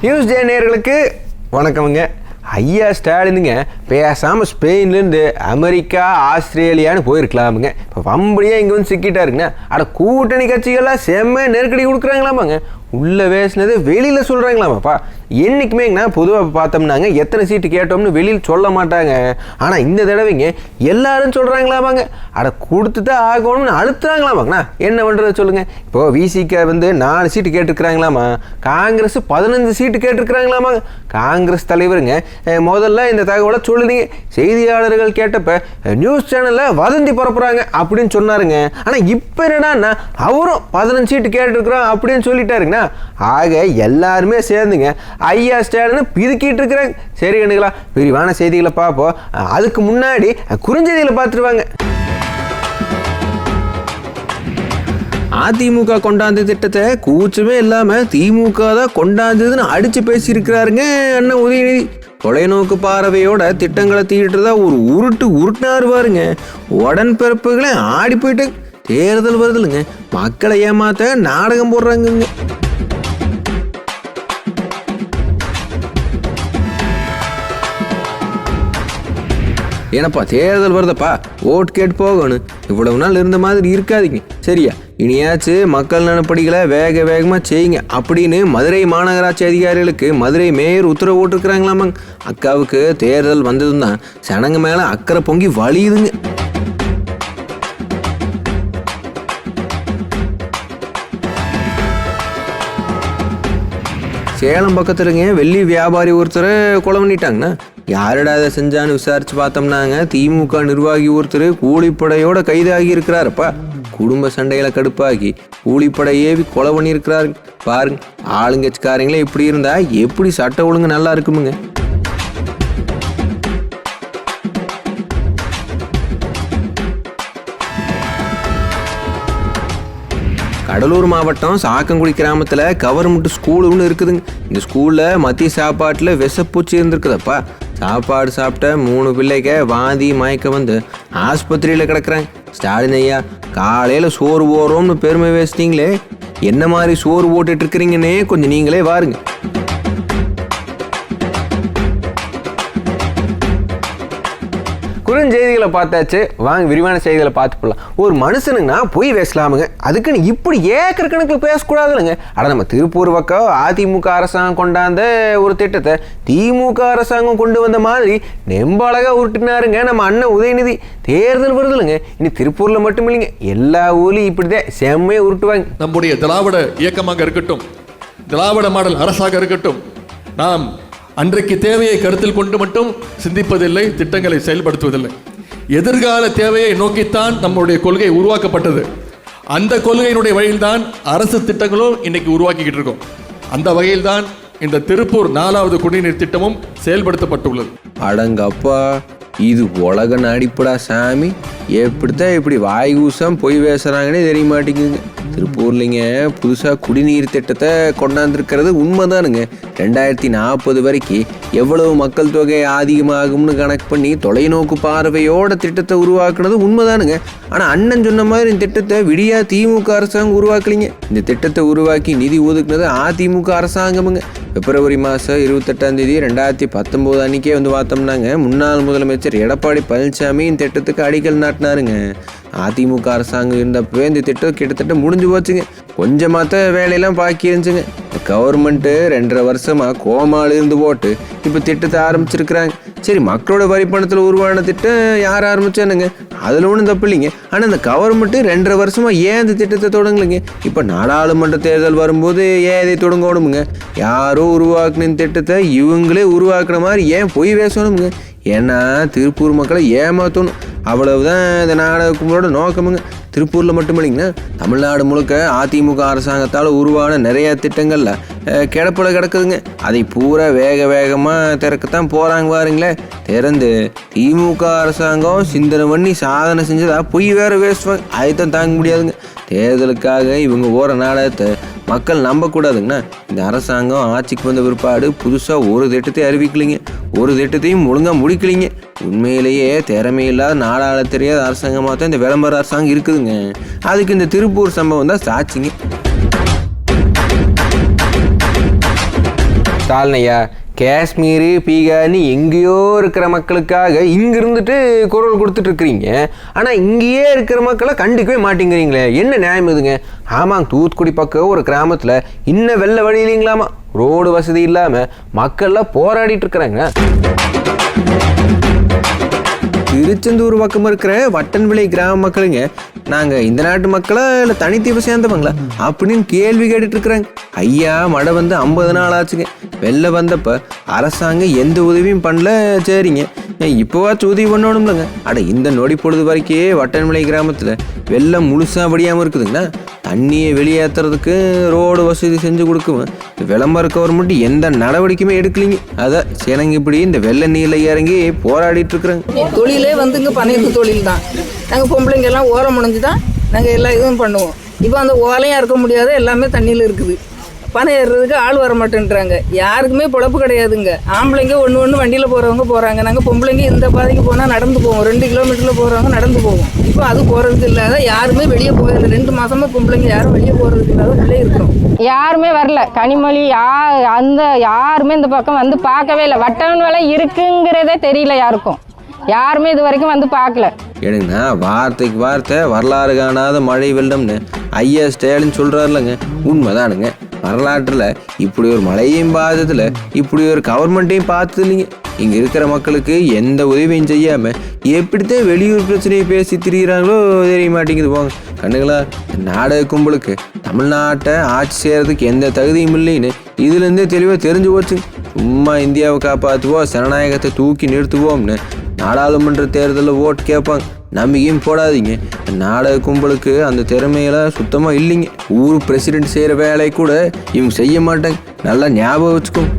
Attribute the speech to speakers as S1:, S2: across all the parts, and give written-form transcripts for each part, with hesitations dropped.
S1: News டே நேயர்களுக்கு வணக்கமுங்க. ஐயா ஸ்டாலினுங்க பேசாமல் ஸ்பெயின்லேருந்து அமெரிக்கா ஆஸ்திரேலியான்னு போயிருக்கலாமுங்க. இப்போ வம்படியாக இங்கே வந்து சிக்கிட்டாருங்கண்ணா. அட கூட்டணி கட்சிகள்லாம் செம்ம நெருக்கடி கொடுக்குறாங்களாமாங்க. உள்ளே பேசினது வெளியில் சொல்கிறாங்களாமாப்பா. என்றைக்குமேங்கண்ணா பொதுவாக பார்த்தோம்னாங்க எத்தனை சீட்டு கேட்டோம்னு வெளியில் சொல்ல மாட்டாங்க. ஆனால் இந்த தடவைங்க எல்லாரும் சொல்கிறாங்களாமாங்க. அட கொடுத்து தான் ஆகணும்னு அழுத்துறாங்களாமாங்கண்ணா. என்ன பண்ணுறது சொல்லுங்கள். இப்போது விசிக வந்து 4 சீட்டு கேட்டுருக்குறாங்களாமா. காங்கிரஸ் 15 சீட்டு கேட்டுருக்குறாங்களாமாங்க. காங்கிரஸ் தலைவருங்க முதல்ல இந்த தகவலை சொல்லுறீங்க. செய்தியாளர்கள் கேட்டப்ப நியூஸ் சேனலில் வதந்தி பரப்புகிறாங்க அப்படின்னு சொன்னாருங்க. ஆனால் இப்போ என்னடான்னா அவரும் 15 சீட்டு கேட்டுருக்குறோம் அப்படின்னு சொல்லிட்டாருங்கண்ணா. ஆக எல்லாருமே சேர்ந்துங்க ஐயா ஸ்டாலின் பிதுக்கிட்டு இருக்கிறாங்க. சரி கண்ணுங்களா, விரிவான செய்திகளை பார்ப்போம். அதுக்கு முன்னாடி குறுஞ்செய்திகளை பார்த்துருவாங்க. அதிமுக கொண்டாந்த திட்டத்தை கூச்சமே இல்லாமல் திமுக தான் கொண்டாந்ததுன்னு அடித்து பேசியிருக்கிறாருங்க அண்ணன் உதயநிதி. தொலைநோக்கு பார்வையோட திட்டங்களை தீட்டுறதா ஒரு உருட்டுனாரு பாருங்க. உடன்பிறப்புகளே ஆடி போயிட்டு தேர்தல் வருதுல்லைங்க, மக்களை ஏமாத்த நாடகம் போடுறாங்கங்க. ஏனப்பா தேர்தல் வருதப்பா, ஓட்டு கேட்டு போகணும், இவ்வளவு நாள் இருந்த மாதிரி இருக்காதீங்க சரியா, இனியாச்சு மக்கள் நலப்படிகளை வேகமாக செய்யுங்க அப்படின்னு மதுரை மாநகராட்சி அதிகாரிகளுக்கு மதுரை மேயர் உத்தரவு போட்டுருக்குறாங்களாமாங்க. அக்காவுக்கு தேர்தல் வந்ததும் தான் சனங்க மேலே அக்கறை பொங்கி வலியுதுங்க. சேலம் பக்கத்துலங்க வெள்ளி வியாபாரி ஒருத்தரை கொலை பண்ணிட்டாங்கண்ணா. யாரடா அதை செஞ்சான்னு விசாரிச்சு பார்த்தோம்னாங்க திமுக நிர்வாகி ஒருத்தர் கூலிப்படையோட கைதாகி இருக்கிறாருப்பா. குடும்ப சண்டையில கடுப்பாகி கூலிப்படை ஏவி கொலை பண்ணியிருக்கிறாரு பாருங்க. ஆளுங்கட்சிக்காரங்களே இப்படி இருந்தா எப்படி சட்ட ஒழுங்கு நல்லா இருக்குமுங்க. கடலூர் மாவட்டம் சாக்கங்குடி கிராமத்தில் கவர்மெண்ட் ஸ்கூல் ஒன்று இருக்குதுங்க. இந்த ஸ்கூலில் மதிய சாப்பாட்டில் விஷப்பூச்சி இருந்திருக்குதப்பா. சாப்பாடு சாப்பிட்ட 3 பிள்ளைங்க வாந்தி மயக்க வந்து ஆஸ்பத்திரியில் கிடக்குறாங்க. ஸ்டாலின் ஐயா காலையில் சோறு போடுறோம்னு பெருமை பேசிட்டீங்களே, என்ன மாதிரி சோறு போட்டுட்டு இருக்கிறீங்கன்னே கொஞ்சம் நீங்களே வாருங்க. குறுஞ்செய்திகளை பார்த்தாச்சு, வாங்க விரிவான செய்திகளை பார்த்து போடலாம். ஒரு மனுஷனுங்கன்னா பொய் பேசலாமுங்க, அதுக்குன்னு இப்படி ஏக்கர் கணக்கில் பேசக்கூடாதுல்லைங்க. ஆனால் நம்ம திருப்பூர் பக்கம் அதிமுக அரசாங்கம் கொண்டாந்த ஒரு திட்டத்தை திமுக அரசாங்கம் கொண்டு வந்த மாதிரி நெம்ப அழகா உருட்டினாருங்க நம்ம அண்ணன் உதயநிதி. தேர்தல் வருது இல்லைங்க, இனி திருப்பூரில் மட்டும் இல்லைங்க, எல்லா ஊர்லையும் இப்படிதான் செம்மையை உருட்டுவாங்க.
S2: நம்முடைய திராவிட இயக்கமாக இருக்கட்டும், திராவிட மாடல் அரசாக இருக்கட்டும், நாம் அன்றைக்கு தேவையை கருத்தில் கொண்டு மட்டும் சிந்திப்பதில்லை, திட்டங்களை செயல்படுத்துவதில்லை. எதிர்கால தேவையை நோக்கித்தான் நம்முடைய கொள்கை உருவாக்கப்பட்டது. அந்த கொள்கையினுடைய வழியில்தான் அரசு திட்டங்களும் இன்னைக்கு உருவாக்கிக்கிட்டு இருக்கோம். அந்த வகையில்தான் இந்த திருப்பூர் 4வது குடிநீர் திட்டமும் செயல்படுத்தப்பட்டுள்ளது.
S1: அடங்கப்பா, இது உலக நடிப்புடா சாமி. எப்படித்தான் இப்படி வாய்கூசம் பொய் பேசுகிறாங்கன்னே தெரிய மாட்டேங்குதுங்க. திருப்பூர்லிங்க புதுசாக குடிநீர் திட்டத்தை கொண்டாந்துருக்கிறது உண்மைதானுங்க. 2040 வரைக்கும் எவ்வளவு மக்கள் தொகை அதிகமாகும்னு கணக்கு பண்ணி தொலைநோக்கு பார்வையோட திட்டத்தை உருவாக்குனது உண்மைதானுங்க. ஆனால் அண்ணன் சொன்ன மாதிரி இந்த திட்டத்தை விடியா திமுக அரசாங்கம் உருவாக்கலிங்க. இந்த திட்டத்தை உருவாக்கி நிதி ஒதுக்குனது அதிமுக அரசாங்கமுங்க. பிப்ரவரி மாதம் 28ஆம் தேதி 2019 அன்றைக்கே வந்து பார்த்தோம்னாங்க முன்னாள் முதலமைச்சர் எடப்பாடி பழனிசாமி இந்த திட்டத்துக்கு அடிக்கல் நாட்டினாருங்க. அதிமுக அரசாங்கம் இருந்தப்பவே இந்த திட்டம் கிட்டத்தட்ட முடிஞ்சு போச்சுங்க. கொஞ்சமாத்த வேலையெல்லாம் பாக்கி இருந்துச்சுங்க. கவர்மெண்ட்டு 2.5 வருஷமாக கோமால இருந்து போட்டு இப்போ திட்டத்தை ஆரம்பிச்சிருக்கிறாங்க. சரி, மக்களோட வரி பணத்தில் உருவான திட்டம் யார் ஆரம்பிச்சானுங்க, அதில் ஒன்றும் தப்பு இல்லைங்க. ஆனால் இந்த கவர்மெண்ட்டு 2.5 வருஷமாக ஏன் இந்த திட்டத்தை தொடங்கலைங்க? இப்போ நாடாளுமன்ற தேர்தல் வரும்போது ஏன் இதை தொடங்கணுமுங்க? யாரோ உருவாக்குன திட்டத்தை இவங்களே உருவாக்குற மாதிரி ஏன் பொய் பேசணுமுங்க? ஏன்னா திருப்பூர் மக்களை ஏமாற்றணும், அவ்வளவுதான் இந்த நாடகங்களோட நோக்கமுங்க. திருப்பூரில் மட்டும் இல்லைங்கன்னா தமிழ்நாடு முழுக்க அதிமுக அரசாங்கத்தால் உருவான நிறைய திட்டங்களில் கிடப்பில் கிடக்குதுங்க. அதை பூரா வேகமாக திறக்கத்தான் போகிறாங்க பாருங்களேன். திறந்து திமுக அரசாங்கம் சிந்தனை பண்ணி சாதனை செஞ்சதா பொய் வேற பேசுவாங்க. அதைத்தான் தாங்க முடியாதுங்க. தேர்தலுக்காக இவங்க ஓர நாடகத்தை மக்கள் நம்பக்கூடாதுங்கண்ணா. இந்த அரசாங்கம் ஆட்சிக்கு வந்த பிற்பாடு புதுசாக ஒரு திட்டத்தை அறிவிக்கலைங்க, ஒரு திட்டத்தையும் ஒழுங்காக முடிக்கலைங்க. உண்மையிலேயே திறமையில்லாத நாடாள தெரியாத அரசாங்கமாக தான் இந்த விளம்பர அரசாங்கம் இருக்குதுங்க. அதுக்கு இந்த திருப்பூர் சம்பவம் தான் சாட்சிங்க. சால்னையா காஷ்மீர் பீகார்னு எங்கேயோ இருக்கிற மக்களுக்காக இங்கே இருந்துட்டு குரல் கொடுத்துட்டு இருக்கிறீங்க. ஆனால் இங்கேயே இருக்கிற மக்களை கண்டுக்கவே மாட்டேங்கிறீங்களே, என்ன நியாயம் இதுங்க? ஆமாங்க, தூத்துக்குடி பக்கம் ஒரு கிராமத்தில் இன்னும் வெள்ள வழி இல்லைங்களாமா, ரோடு வசதி இல்லாமல் மக்கள்லாம் போராடிட்டு இருக்கிறாங்க. திருச்செந்தூர் பக்கம் இருக்கிற வட்டன்விளை கிராம மக்களுங்க, நாங்கள் இந்த நாட்டு மக்களா இல்லை தனித்தீவை சேர்ந்தவங்களா அப்படின்னு கேள்வி கேட்டுட்டு இருக்கிறாங்க. ஐயா மழை வந்து 50 நாள் ஆச்சுங்க. வெளில வந்தப்ப அரசாங்கம் எந்த உதவியும் பண்ணல. சரிங்க, இப்போவாச்சும் உதவி பண்ணணும்லங்க. அட இந்த நொடி பொழுது வரைக்கும் வட்டன்விளை கிராமத்தில் வெள்ளம் முழுசாக வடியாமல் இருக்குதுங்கண்ணா. தண்ணியை வெளியேற்றுறதுக்கு ரோடு வசதி செஞ்சு கொடுக்குவேன். விளம்பர கவர்மெண்ட் எந்த நடவடிக்கையுமே எடுக்கலிங்க. அதான் சேனங்க இப்படி இந்த வெள்ள நீரில் இறங்கி போராடிட்டு இருக்கிறாங்க.
S3: தொழிலே வந்துங்க பனையத்து தொழில் தான். நாங்கள் பொம்பளைங்க எல்லாம் ஓரம் முடிஞ்சு தான் நாங்கள் எல்லா இதுவும் பண்ணுவோம். இப்போ அந்த ஓலையாக இருக்க முடியாத எல்லாமே தண்ணியில் இருக்குது. பனை ஏறுறதுக்கு ஆள் வர மாட்டேன்றாங்க. யாருக்குமே பொழப்பு கிடையாதுங்க. ஆம்பளைங்க ஒன்று வண்டியில் போகிறவங்க போகிறாங்க. நாங்கள் பொம்பளைங்க இந்த பாதைக்கு போனால் நடந்து போவோம். 2 கிலோமீட்டரில் போகிறவங்க நடந்து போவோம். இப்போ அது போகிறதுக்கு இல்லாத யாருமே வெளியே போகிறது 2 மாதமாக பொம்பளைங்க யாரும் வெளியே போகிறதுக்கு இல்லாத உள்ளே இருக்கிறோம்.
S4: யாருமே வரல. கனிமொழி யாருமே இந்த பக்கம் வந்து பார்க்கவே இல்லை. வட்டன்விளை இருக்குங்கிறதே தெரியல யாருக்கும். யாருமே இது வரைக்கும் வந்து பார்க்கல.
S1: ஏனுங்கண்ணா, வார்த்தைக்கு வார்த்தை வரலாறு காணாத மழை வெள்ளம்னு ஐயா ஸ்டாலின் சொல்கிறாருலங்க, உண்மைதானுங்க. வரலாற்றில் இப்படி ஒரு மழையும் பார்த்ததில்ல, இப்படி ஒரு கவர்மெண்ட்டையும் பார்த்தது இல்லைங்க. இங்கே இருக்கிற மக்களுக்கு எந்த உதவியும் செய்யாமல் எப்படித்தான் வெளியூர் பிரச்சனையை பேசி திரிகிறாங்களோ தெரிய மாட்டேங்குது. போங்க கண்ணுங்களா, நாடக கும்பலுக்கு தமிழ்நாட்டை ஆட்சி செய்கிறதுக்கு எந்த தகுதியும் இல்லைன்னு இதுலேருந்தே தெளிவாக தெரிஞ்சு போச்சு. சும்மா இந்தியாவை காப்பாற்றுவோம், ஜனநாயகத்தை தூக்கி நிறுத்துவோம்னு நாடாளுமன்ற தேர்தலில் ஓட்டு கேட்பாங்க. நம்பிக்கையும் போடாதீங்க. நாடக கும்பலுக்கு அந்த திறமையெல்லாம் சுத்தமாக இல்லைங்க. ஊர் பிரசிடென்ட் செய்கிற வேலை கூட இவங்க செய்ய மாட்டாங்க. நல்லா ஞாபகம் வச்சுக்கோங்க.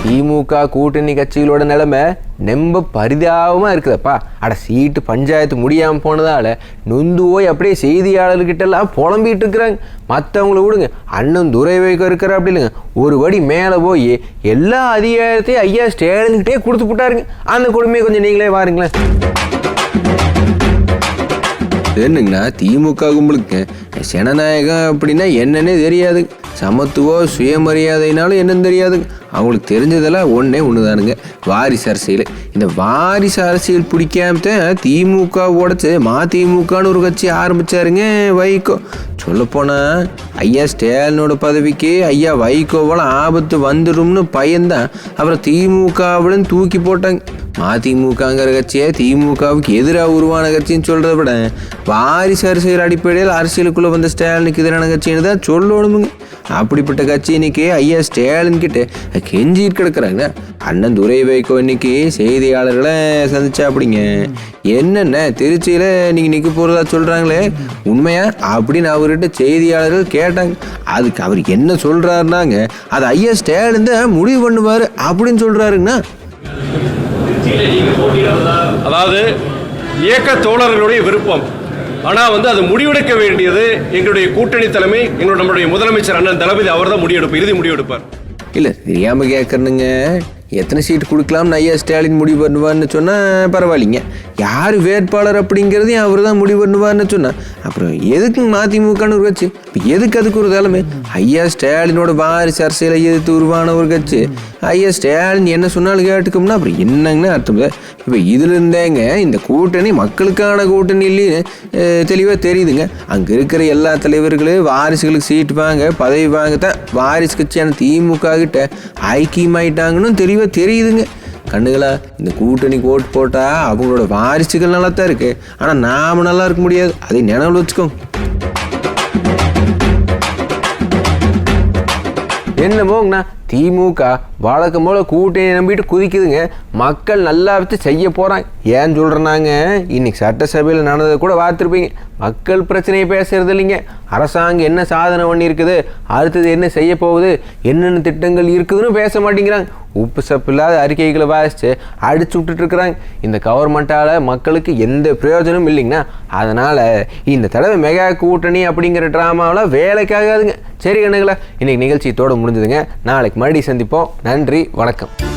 S1: திமுக கூட்டணி கட்சிகளோட நிலைமை ரொம்ப பரிதாபமாக இருக்குதப்பா. அட சீட்டு பஞ்சாயத்து முடியாமல் போனதால் நொந்து போய் அப்படியே செய்தியாளர்கிட்டெல்லாம் புலம்பிகிட்டு இருக்கிறாங்க. மற்றவங்கள விடுங்க, அண்ணன் துரை வைக்க இருக்கிற அப்படி இல்லைங்க, ஒரு படி மேலே போய் எல்லா அதிகாரத்தையும் ஐயா ஸ்டாலின்கிட்டே கொடுத்து போட்டாருங்க. அந்த கொடுமையை கொஞ்சம் நீங்களே வாருங்களேன். என்னங்கண்ணா, திமுக கும்பலுக்கு ஜனநாயகம் அப்படின்னா என்னன்னே தெரியாது. சமத்துவம் சுயமரியாதைனாலும் என்னன்னு தெரியாதுங்க. அவங்களுக்கு தெரிஞ்சதெல்லாம் ஒன்று தானுங்க, வாரிசு அரசியல். இந்த வாரிசு அரசியல் பிடிக்காமத்தான் திமுக உடச்சு மதிமுகன்னு ஒரு கட்சி ஆரம்பித்தாருங்க வைகோ. சொல்லப்போனால் ஐயா ஸ்டாலினோட பதவிக்கு ஐயா வைகோவால் ஆபத்து வந்துடும்னு பயந்தான் அப்புறம் திமுகவுடன் தூக்கி போட்டாங்க. மதிமுகங்கிற கட்சியை திமுகவுக்கு எதிராக உருவான கட்சின்னு சொல்கிறத விட வாரிசு அரசியல் அடிப்படையில் அரசியலுக்குள்ளே வந்த ஸ்டாலினுக்கு எதிரான கட்சின்னு தான் சொல்லணுமுங்க. அப்படிப்பட்ட கட்சி இன்னைக்கு ஐயா ஸ்டாலின் கிட்ட கெஞ்சிட்டு கிடக்குறாங்க. அண்ணன் துரை வைகோ இன்னைக்கு செய்தியாளர்களை சந்திச்சா அப்படிங்க, என்னென்ன திருச்சியில் நீங்கள் நிற்க போகிறதா சொல்கிறாங்களே உண்மையா அப்படின்னு அவர்கிட்ட செய்தியாளர்கள் கேட்டாங்க. அதுக்கு அவர் என்ன சொல்கிறாருனாங்க, அது ஐயா ஸ்டாலின் தான் முடிவு பண்ணுவார் அப்படின்னு சொல்கிறாருங்கண்ணா.
S5: அதாவது இயக்க தோழர்களுடைய விருப்பம், ஆனால் அது முடிவெடுக்க வேண்டியது எங்களுடைய கூட்டணி தலைமை, நம்முடைய முதலமைச்சர் அண்ணன் தளபதி அவர் தான் இறுதி முடிவெடுப்பார்.
S1: இல்லை தெரியாமல் கேட்கறனுங்க, எத்தனை சீட்டு கொடுக்கலாம்னு ஐயா ஸ்டாலின் முடிவு பண்ணுவார்னு சொன்னால் பரவாயில்லைங்க. யார் வேட்பாளர் அப்படிங்கிறதையும் அவர் தான் முடிவு பண்ணுவார்னு சொன்னால் அப்புறம் எதுக்கு மதிமுகன்னு ஒரு கட்சி? இப்போ எதுக்கு அதுக்கு ஒரு தலைமை? ஐயா ஸ்டாலினோட வாரிசு அரசியலை எதிர்த்து உருவான ஒரு கட்சி ஐயா ஸ்டாலின் என்ன சொன்னாலும் கேட்டுக்கோம்னா அப்புறம் என்னங்கன்னு அர்த்தம். இப்போ இதுல இருந்தேங்க இந்த கூட்டணி மக்களுக்கான கூட்டணி இல்லைன்னு தெளிவாக தெரியுதுங்க. அங்கே இருக்கிற எல்லா தலைவர்களும் வாரிசுகளுக்கு சீட்டு வாங்க பதவி வாங்கத்தான் வாரிசு கட்சியான திமுக கிட்ட ஐக்கியமாயிட்டாங்கன்னு தெளிவாக தெரியுதுங்க. கண்ணுங்களா, இந்த கூட்டணிக்கு ஓட்டு போட்டால் அவங்களோட வாரிசுகள் நல்லா தான் இருக்கு, ஆனால் நாம நல்லா இருக்க முடியாது. அதை நினைவில் வச்சுக்கோங்க. என்னமோங்கண்ணா, திமுக வழக்கம் போல கூட்டணி நம்பிட்டு குதிக்குதுங்க. மக்கள் நல்லா வச்சு செய்ய போகிறாங்க. ஏன்னு சொல்கிறேன்னாங்க, இன்னைக்கு சட்டசபையில் நடந்ததை கூட பார்த்துருப்பீங்க. மக்கள் பிரச்சனையை பேசுறது இல்லைங்க, அரசாங்கம் என்ன சாதனை பண்ணியிருக்குது, அடுத்தது என்ன செய்ய போகுது, என்னென்ன திட்டங்கள் இருக்குதுன்னு பேச மாட்டேங்கிறாங்க. உப்பு சப்பு இல்லாத அறிக்கைகளை வாசித்து அடிச்சு விட்டுட்டு இருக்கிறாங்க. இந்த கவர்மெண்ட்டால் மக்களுக்கு எந்த பிரயோஜனமும் இல்லைங்கண்ணா. அதனால் இந்த தடவை மெகா கூட்டணி அப்படிங்கிற ட்ராமாவில் வேலைக்காகாதுங்க. சரி கண்ணுங்களா, இன்னைக்கு நிகழ்ச்சி இதோட முடிஞ்சதுங்க. நாளைக்கு மறுபடியும் சந்திப்போம். நன்றி, வணக்கம்.